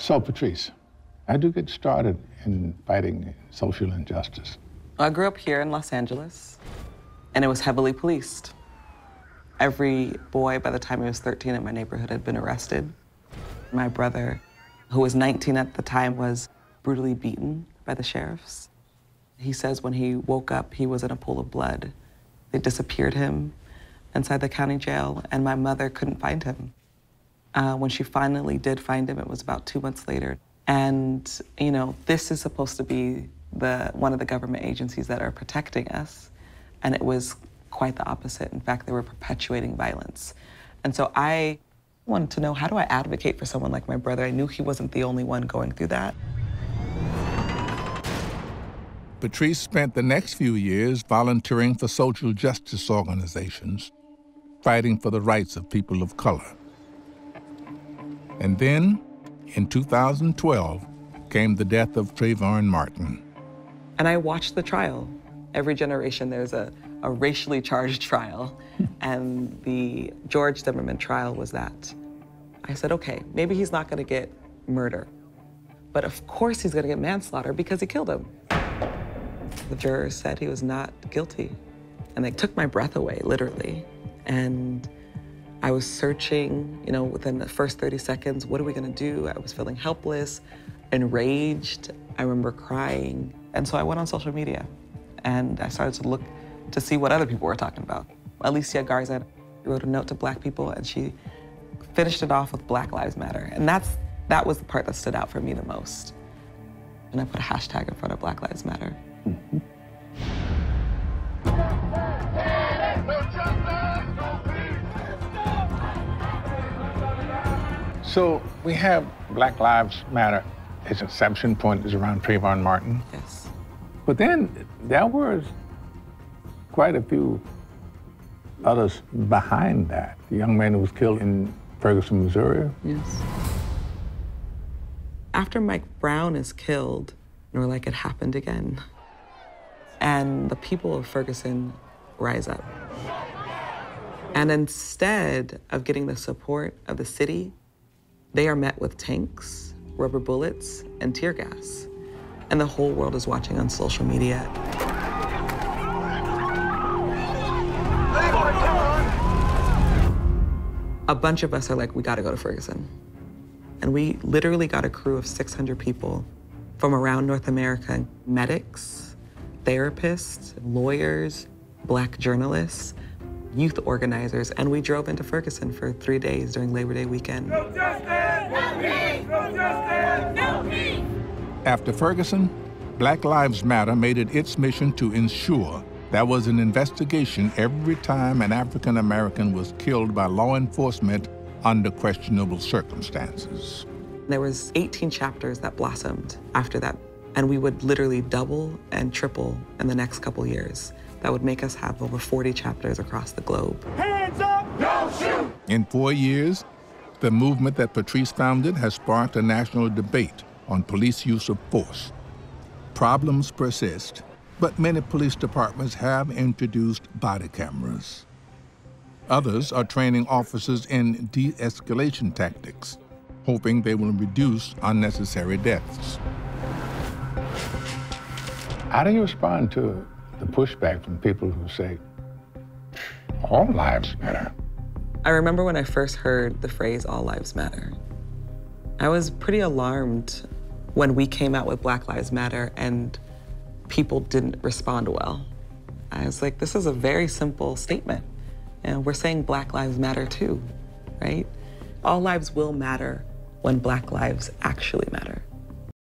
So, Patrisse, how do you get started in fighting social injustice? I grew up here in Los Angeles, and it was heavily policed. Every boy, by the time he was 13 in my neighborhood, had been arrested. My brother, who was 19 at the time, was brutally beaten by the sheriffs. He says when he woke up, he was in a pool of blood. They disappeared him inside the county jail, and my mother couldn't find him. When she finally did find him, it was about 2 months later. And, you know, this is supposed to be one of the government agencies that are protecting us, and it was quite the opposite. In fact, they were perpetuating violence. And so I wanted to know, how do I advocate for someone like my brother? I knew he wasn't the only one going through that. Patrisse spent the next few years volunteering for social justice organizations, fighting for the rights of people of color. And then, in 2012, came the death of Trayvon Martin. And I watched the trial. Every generation, there's a racially charged trial. And the George Zimmerman trial was that. I said, okay, maybe he's not gonna get murder, but of course he's gonna get manslaughter because he killed him. The jurors said he was not guilty. And they took my breath away, literally. And I was searching, you know, within the first 30 seconds, what are we gonna do? I was feeling helpless, enraged. I remember crying. And so I went on social media and I started to look to see what other people were talking about. Alicia Garza wrote a note to Black people and she finished it off with Black Lives Matter. And that was the part that stood out for me the most. And I put a hashtag in front of Black Lives Matter. Mm-hmm. So we have Black Lives Matter. Its inception point is around Trayvon Martin. Yes. But then there was quite a few others behind that. The young man who was killed in Ferguson, Missouri. Yes. After Mike Brown is killed, we're like, it happened again. And the people of Ferguson rise up. And instead of getting the support of the city, they are met with tanks, rubber bullets, and tear gas. And the whole world is watching on social media. A bunch of us are like, we gotta go to Ferguson. And we literally got a crew of 600 people from around North America, medics, therapists, lawyers, Black journalists, youth organizers, and we drove into Ferguson for 3 days during Labor Day weekend. No justice! No peace! No justice! No peace! After Ferguson, Black Lives Matter made it its mission to ensure there was an investigation every time an African American was killed by law enforcement under questionable circumstances. There was 18 chapters that blossomed after that, and we would literally double and triple in the next couple years. That would make us have over 40 chapters across the globe. Hands up! Don't shoot! In 4 years, the movement that Patrisse founded has sparked a national debate on police use of force. Problems persist, but many police departments have introduced body cameras. Others are training officers in de-escalation tactics, hoping they will reduce unnecessary deaths. How do you respond to the pushback from people who say, all lives matter? I remember when I first heard the phrase, all lives matter. I was pretty alarmed when we came out with Black Lives Matter and people didn't respond well. I was like, this is a very simple statement. And we're saying Black Lives Matter too, right? All lives will matter when Black lives actually matter.